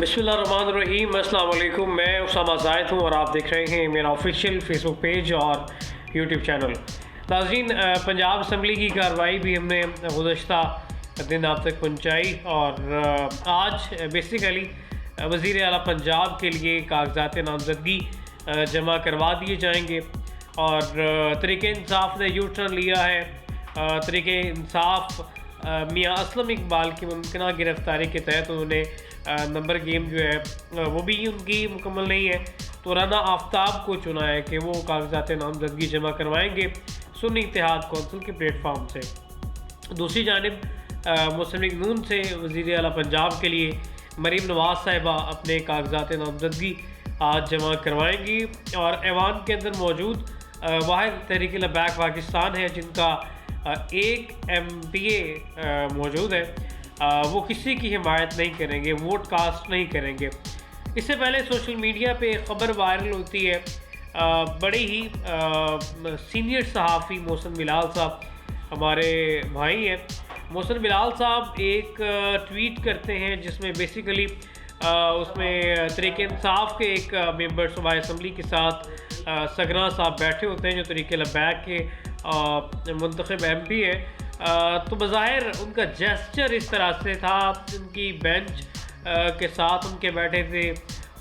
بسم اللہ الرحمن الرحیم، السلام علیکم۔ میں اسامہ زاہد ہوں اور آپ دیکھ رہے ہیں میرا آفیشیل فیس بک پیج اور یوٹیوب چینل۔ ناظرین، پنجاب اسمبلی کی کارروائی بھی ہم نے گزشتہ دن آپ تک پہنچائی اور آج بیسیکلی وزیر اعلیٰ پنجاب کے لیے کاغذات نامزدگی جمع کروا دیے جائیں گے اور تحریک انصاف نے یو ٹرن لیا ہے۔ تحریک انصاف میاں اسلم اقبال کی ممکنہ گرفتاری کے تحت انہوں نے نمبر گیم جو ہے وہ بھی ان کی مکمل نہیں ہے، تو رانا آفتاب کو چنا ہے کہ وہ کاغذات نامزدگی جمع کروائیں گے سنی اتحاد کونسل کے پلیٹ فارم سے۔ دوسری جانب مسلم لیگ نون سے وزیر اعلیٰ پنجاب کے لیے مریم نواز صاحبہ اپنے کاغذات نامزدگی آج جمع کروائیں گی اور ایوان کے اندر موجود واحد تحریک لبیک پاکستان ہے جن کا ایک ایم پی اے موجود ہے، وہ کسی کی حمایت نہیں کریں گے، ووٹ کاسٹ نہیں کریں گے۔ اس سے پہلے سوشل میڈیا پہ خبر وائرل ہوتی ہے، بڑے ہی سینئر صحافی محسن بلال صاحب ہمارے بھائی ہیں۔ محسن بلال صاحب ایک ٹویٹ کرتے ہیں جس میں بیسیکلی اس میں تحریک انصاف کے ایک ممبر صوبائی اسمبلی کے ساتھ سگنا صاحب بیٹھے ہوتے ہیں جو تحریک لبیک کے منتخب ایم پی ہے، تو بظاہر ان کا جیسچر اس طرح سے تھا، ان کی بینچ کے ساتھ ان کے بیٹھے تھے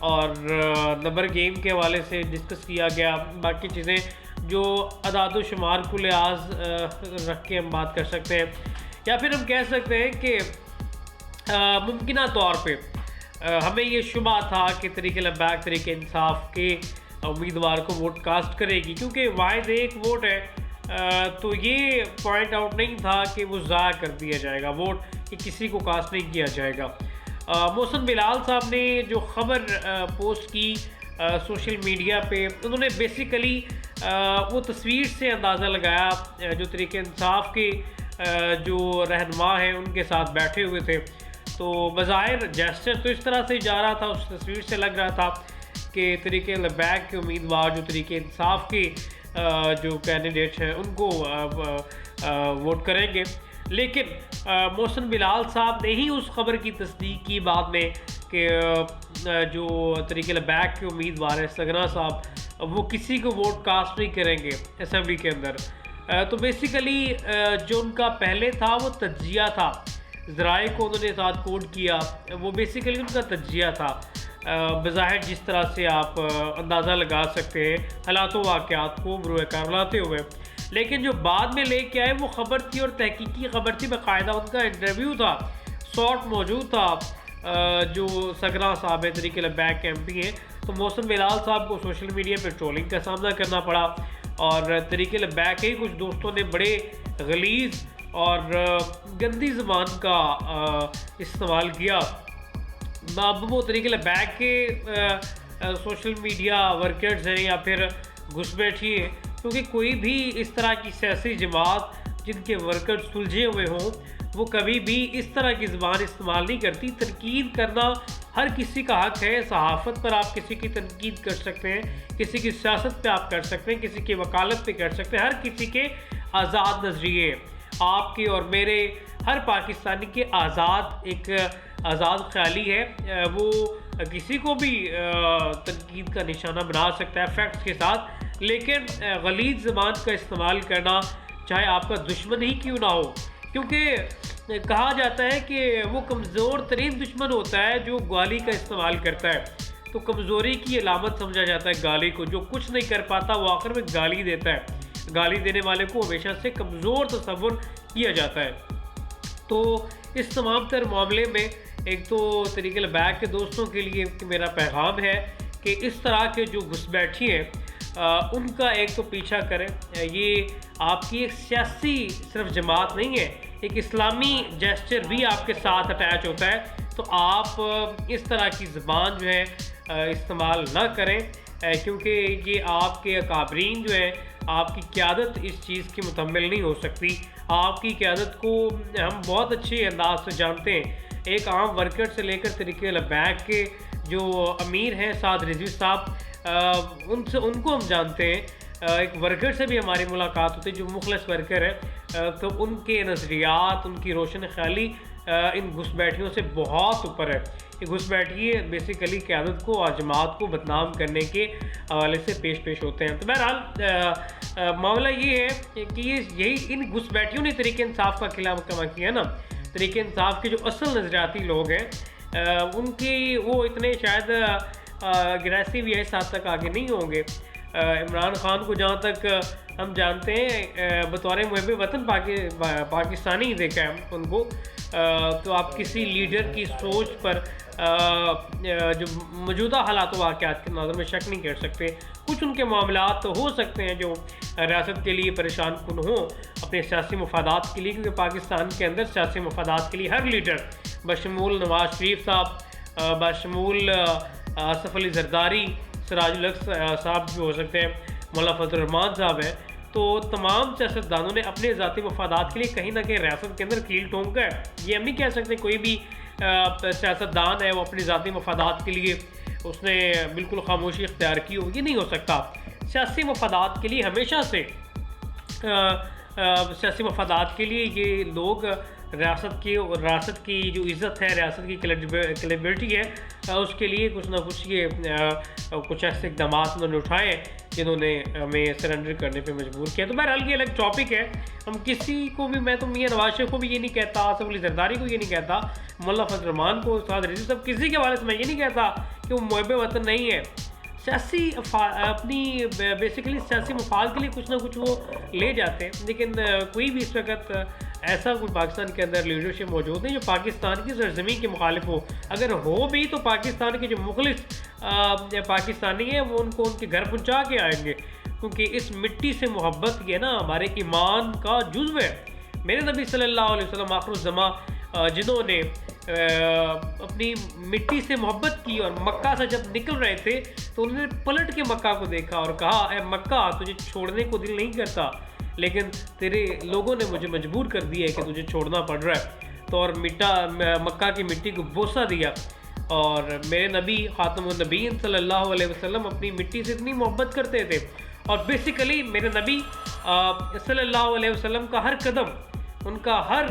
اور نمبر گیم کے حوالے سے ڈسکس کیا گیا، باقی چیزیں جو اعداد و شمار کو لحاظ رکھ کے ہم بات کر سکتے ہیں، یا پھر ہم کہہ سکتے ہیں کہ ممکنہ طور پہ ہمیں یہ شبہ تھا کہ تحریک لبیک تحریک انصاف کے امیدوار کو ووٹ کاسٹ کرے گی، کیونکہ واحد ایک ووٹ ہے، تو یہ پوائنٹ آؤٹ نہیں تھا کہ وہ ضائع کر دیا جائے گا ووٹ، کہ کسی کو کاسٹ نہیں کیا جائے گا۔ محسن بلال صاحب نے جو خبر پوسٹ کی سوشل میڈیا پہ، انہوں نے بیسیکلی وہ تصویر سے اندازہ لگایا جو تحریک انصاف کے جو رہنما ہیں ان کے ساتھ بیٹھے ہوئے تھے، تو بظاہر جیسچر تو اس طرح سے جا رہا تھا، اس تصویر سے لگ رہا تھا کہ تحریک لبیک کے امیدوار جو تحریک انصاف کے جو کینڈیڈیٹ ہیں ان کو ووٹ کریں گے، لیکن محسن بلال صاحب نے ہی اس خبر کی تصدیق کی بعد میں کہ جو تحریک لبیک کے امیدوار ہیں سگنا صاحب وہ کسی کو ووٹ کاسٹ نہیں کریں گے اسمبلی کے اندر۔ تو بیسیکلی جو ان کا پہلے تھا وہ تجزیہ تھا، ذرائع کو انہوں نے ساتھ کوڈ کیا، وہ بیسیکلی ان کا تجزیہ تھا، بظاہر جس طرح سے آپ اندازہ لگا سکتے ہیں حالات و واقعات کو بروئے کار لاتے ہوئے، لیکن جو بعد میں لے کے آئے وہ خبر تھی اور تحقیقی خبر تھی، باقاعدہ ان کا انٹرویو تھا، شارٹ موجود تھا، جو سگنا صاحب ہے تحریک لبیک ایم پی ہیں، تو محسن بلال صاحب کو سوشل میڈیا پہ ٹرولنگ کا سامنا کرنا پڑا اور تحریک لبیک کے کچھ دوستوں نے بڑے غلیظ اور گندی زبان کا استعمال کیا۔ اب وہ تحریک لبیک کے سوشل میڈیا ورکرز ہیں یا پھر گھس بیٹھی ہیں، کیونکہ کوئی بھی اس طرح کی سیاسی جماعت جن کے ورکر سلجھے ہوئے ہوں وہ کبھی بھی اس طرح کی زبان استعمال نہیں کرتی۔ تنقید کرنا ہر کسی کا حق ہے، صحافت پر آپ کسی کی تنقید کر سکتے ہیں، کسی کی سیاست پہ آپ کر سکتے ہیں، کسی کی وکالت پہ کر سکتے ہیں، ہر کسی کے آزاد نظریے، آپ کے اور میرے، ہر پاکستانی کے ایک آزاد خیالی ہے، وہ کسی کو بھی تنقید کا نشانہ بنا سکتا ہے فیکٹس کے ساتھ، لیکن غلیظ زبان کا استعمال کرنا چاہے آپ کا دشمن ہی کیوں نہ ہو، کیونکہ کہا جاتا ہے کہ وہ کمزور ترین دشمن ہوتا ہے جو گالی کا استعمال کرتا ہے، تو کمزوری کی علامت سمجھا جاتا ہے گالی کو، جو کچھ نہیں کر پاتا وہ آخر میں گالی دیتا ہے، گالی دینے والے کو ہمیشہ سے کمزور تصور کیا جاتا ہے۔ تو اس تمام تر معاملے میں ایک تو تحریک لبیک کے دوستوں کے لیے میرا پیغام ہے کہ اس طرح کے جو گھس بیٹھی ہیں ان کا ایک تو پیچھا کریں، یہ آپ کی ایک سیاسی صرف جماعت نہیں ہے، ایک اسلامی جیسچر بھی آپ کے ساتھ اٹیچ ہوتا ہے، تو آپ اس طرح کی زبان جو ہے استعمال نہ کریں، کیونکہ یہ آپ کے اکابرین جو ہیں، آپ کی قیادت اس چیز کی مکمل نہیں ہو سکتی۔ آپ کی قیادت کو ہم بہت اچھے انداز سے جانتے ہیں، ایک عام ورکر سے لے کر تحریک لبیک کے جو امیر ہیں سعد رضوی صاحب، ان کو ہم جانتے ہیں، ایک ورکر سے بھی ہماری ملاقات ہوتی ہے جو مخلص ورکر ہے، تو ان کے نظریات، ان کی روشن خیالی ان گھس بیٹھیوں سے بہت اوپر ہے۔ یہ گھسپیٹھی بیسیکلی قیادت کو اور جماعت کو بدنام کرنے کے حوالے سے پیش ہوتے ہیں. تو بہرحال معاملہ یہ ہے کہ یہی ان گھسپیٹھیوں نے تحریک انصاف کا قلعہ مکمل کیا نا. تحریک انصاف کے جو اصل نظریاتی لوگ ہیں ان کی وہ اتنے شاید اگریسو یا اس حد تک آگے نہیں ہوں گے. عمران خان کو جہاں تک ہم جانتے ہیں بطور محب وطن پاکستانی دیکھا ہے ان کو, تو آپ کسی لیڈر کی سوچ پر جو موجودہ حالات و واقعات کے نظر میں شک نہیں کر سکتے. کچھ ان کے معاملات تو ہو سکتے ہیں جو ریاست کے لیے پریشان کن ہوں اپنے سیاسی مفادات کے لیے, کیونکہ پاکستان کے اندر سیاسی مفادات کے لیے ہر لیڈر بشمول نواز شریف صاحب, بشمول آصف علی زرداری, سراج الحق صاحب بھی ہو سکتے ہیں, مولانا فضل الرحمان صاحب ہیں, تو تمام سیاستدانوں نے اپنے ذاتی مفادات کے لیے کہیں نہ کہیں ریاست کے اندر کیل ٹھونکا ہے. یہ ہم نہیں کہہ سکتے کوئی بھی سیاستدان ہے وہ اپنے ذاتی مفادات کے لیے اس نے بالکل خاموشی اختیار کی ہو, یہ نہیں ہو سکتا. سیاسی مفادات کے لیے ہمیشہ سے سیاسی مفادات کے لیے یہ لوگ ریاست کی جو عزت ہے, ریاست کی کریڈیبلٹی ہے, اس کے لیے کچھ نہ کچھ کچھ ایسے اقدامات انہوں نے اٹھائے جنہوں نے ہمیں سرنڈر کرنے پہ مجبور کیا. تو بہرحال یہ الگ ٹاپک ہے. ہم کسی کو بھی, میں تو میاں نواز شریف کو بھی یہ نہیں کہتا, آصف علی زرداری کو یہ نہیں کہتا, مولانا فضل الرحمان کو, سعد رضوی صاحب, کسی کے حوالے سے میں یہ نہیں کہتا کہ وہ محب وطن نہیں ہے. سیاسی اپنی بیسیکلی سیاسی مفاد کے لیے کچھ نہ کچھ وہ لے جاتے ہیں, لیکن کوئی بھی اس وقت ایسا کوئی پاکستان کے اندر لیڈرشپ موجود نہیں جو پاکستان کی سرزمین کے مخالف ہو. اگر ہو بھی تو پاکستان کے جو مخلص پاکستانی ہیں وہ ان کو ان کے گھر پہنچا کے آئیں گے, کیونکہ اس مٹی سے محبت یہ نا ہمارے ایمان کا جزو ہے. میرے نبی صلی اللہ علیہ وسلم آخر الزماں جنہوں نے اپنی مٹی سے محبت کی اور مکہ سے جب نکل رہے تھے تو انہوں نے پلٹ کے مکہ کو دیکھا اور کہا, اے مکہ تجھے چھوڑنے کو دل نہیں کرتا, لیکن تیرے لوگوں نے مجھے مجبور کر دیا ہے کہ تجھے چھوڑنا پڑ رہا ہے. تو اور مکہ کی مٹی کو بوسہ دیا. اور میرے نبی خاتم النبیین صلی اللہ علیہ وسلم اپنی مٹی سے اتنی محبت کرتے تھے, اور بیسیکلی میرے نبی صلی اللہ علیہ وسلم کا ہر قدم, ان کا ہر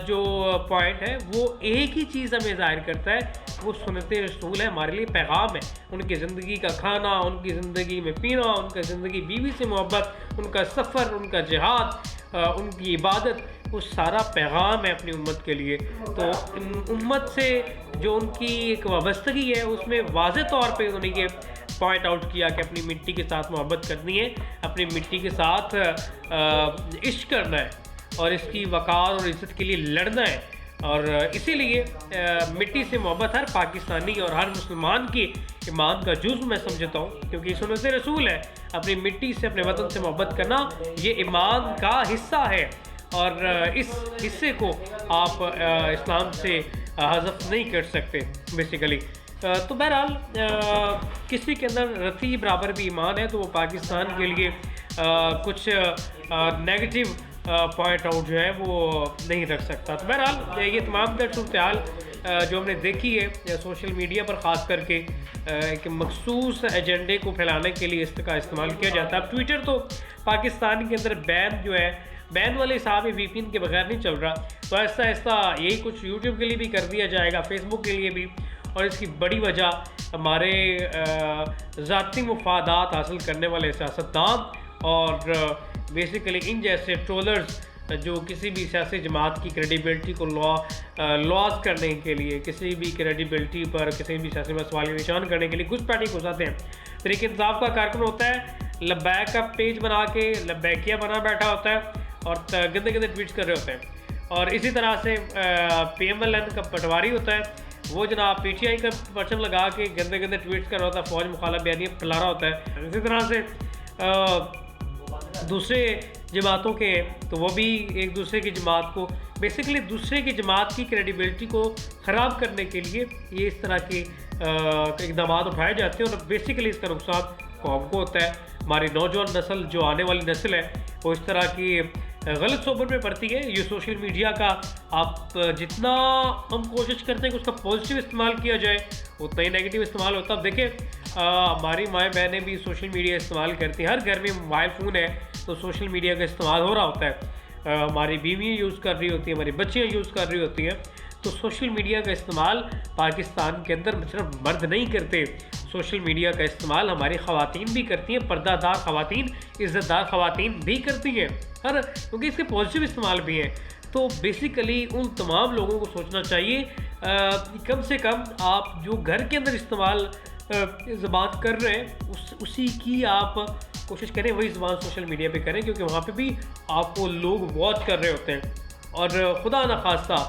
جو پوائنٹ ہے وہ ایک ہی چیز ہمیں ظاہر کرتا ہے, وہ سنت رسول ہے, ہمارے لیے پیغام ہے. ان کی زندگی کا کھانا, ان کی زندگی میں پینا, ان کا زندگی بیوی سے محبت, ان کا سفر, ان کا جہاد, ان کی عبادت, وہ سارا پیغام ہے اپنی امت کے لیے. تو امت سے جو ان کی ایک وابستگی ہے اس میں واضح طور پہ انہوں نے یہ پوائنٹ آؤٹ کیا کہ اپنی مٹی کے ساتھ محبت کرنی ہے, اپنی مٹی کے ساتھ عشق کرنا ہے, اور اس کی وقار اور عزت کے لیے لڑنا ہے. اور اسی لیے مٹی سے محبت ہر پاکستانی اور ہر مسلمان کی ایمان کا جزو میں سمجھتا ہوں, کیونکہ سنت رسول ہے. اپنی مٹی سے, اپنے وطن سے محبت کرنا یہ ایمان کا حصہ ہے, اور اس حصے کو آپ اسلام سے حذف نہیں کر سکتے بیسیکلی. تو بہرحال کسی کے اندر رتی برابر بھی ایمان ہے تو وہ پاکستان کے لیے کچھ نیگیٹو پوائنٹ آؤٹ جو ہے وہ نہیں رکھ سکتا. تو بہرحال یہ تمام تر صورتحال جو ہم نے دیکھی ہے سوشل میڈیا پر, خاص کر کے ایک مخصوص ایجنڈے کو پھیلانے کے لیے اس کا استعمال کیا جاتا ہے. اب ٹویٹر تو پاکستان کے اندر بین جو ہے, بین والے حساب وی پی این کے بغیر نہیں چل رہا, تو آہستہ آہستہ یہی کچھ یوٹیوب کے لیے بھی کر دیا جائے گا, فیس بک کے لیے بھی. اور اس کی بڑی وجہ ہمارے ذاتی مفادات حاصل کرنے والے سیاستدان اور بیسیکلی ان جیسے ٹرولرز جو کسی بھی سیاسی جماعت کی کریڈیبلٹی کو لاس کرنے کے لیے, کسی بھی کریڈیبلٹی پر کسی بھی سیاسی میں سوال نشان کرنے کے لیے گھسپیٹھی گھساتے ہیں. تحریک انصاف کا کارکن ہوتا ہے, لبیک کا پیج بنا کے لبیکیہ بنا بیٹھا ہوتا ہے اور گندے گندے ٹویٹس کر رہے ہوتے ہیں. اور اسی طرح سے پی ایم ایل این کا پٹواری ہوتا ہے, وہ جناب پی ٹی آئی کا پرچم لگا کے گندے گندے ٹویٹس کر رہا ہوتا ہے, فوج مخالف بیانیہ پھیلا رہا ہوتا ہے. اسی طرح سے دوسرے جماعتوں کے تو وہ بھی ایک دوسرے کی جماعت کو بیسیکلی دوسرے کی جماعت کی کریڈیبلٹی کو خراب کرنے کے لیے یہ اس طرح کے اقدامات اٹھائے جاتے ہیں, اور بیسیکلی اس کا نقصان قوم کو ہوتا ہے. ہماری نوجوان نسل جو آنے والی نسل ہے وہ اس طرح کی غلط صحبت میں پڑتی ہے. یہ سوشل میڈیا کا آپ جتنا ہم کوشش کرتے ہیں کہ اس کا پازیٹیو استعمال کیا جائے اتنا ہی نیگیٹو استعمال ہوتا ہے. اب دیکھیں ہماری مائیں بہنیں بھی سوشل میڈیا استعمال کرتی ہیں, ہر گھر میں موبائل فون ہے تو سوشل میڈیا کا استعمال ہو رہا ہوتا ہے. ہماری بیویاں یوز کر رہی ہوتی ہیں, ہماری بچیاں یوز کر رہی ہوتی ہیں. تو سوشل میڈیا کا استعمال پاکستان کے اندر صرف مرد نہیں کرتے، سوشل میڈیا کا استعمال ہماری خواتین بھی کرتی ہیں، پردہ دار خواتین، عزت دار خواتین بھی کرتی ہیں، کیونکہ اس کے پازیٹیو استعمال بھی ہیں۔ تو بیسیکلی ان تمام لوگوں کو سوچنا چاہیے کم سے کم آپ جو گھر کے اندر استعمال زبان کر رہے ہیں اسی کی آپ کوشش کریں وہی زبان سوشل میڈیا پہ کریں، کیونکہ وہاں پہ بھی آپ کو لوگ واچ کر رہے ہوتے ہیں، اور خدا نخواستہ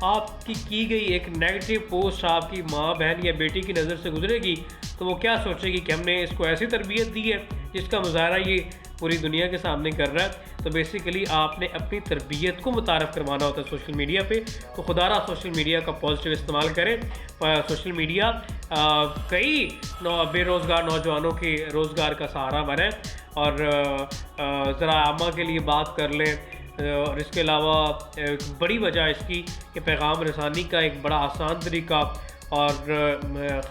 آپ کی گئی ایک نیگیٹو پوسٹ آپ کی ماں بہن یا بیٹی کی نظر سے گزرے گی تو وہ کیا سوچے گی کہ ہم نے اس کو ایسی تربیت دی ہے جس کا مظاہرہ یہ پوری دنیا کے سامنے کر رہا ہے۔ تو بیسیکلی آپ نے اپنی تربیت کو متعارف کروانا ہوتا ہے سوشل میڈیا پہ، تو خدا را سوشل میڈیا کا پازیٹیو استعمال کریں۔ سوشل میڈیا کئی بے روزگار نوجوانوں کے روزگار کا سہارا بنے، اور ذرائع عامہ کے لیے بات کر لیں، اور اس کے علاوہ ایک بڑی وجہ اس کی کہ پیغام رسانی کا ایک بڑا آسان طریقہ اور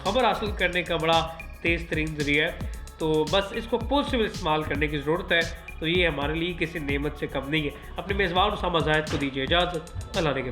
خبر حاصل کرنے کا بڑا تیز ترین ذریعہ ہے، تو بس اس کو پازیٹیو استعمال کرنے کی ضرورت ہے۔ تو یہ ہمارے لیے کسی نعمت سے کم نہیں ہے۔ اپنے میزبان اسامہ زاہد کو دیجیے اجازت، اللہ نے کے پاس۔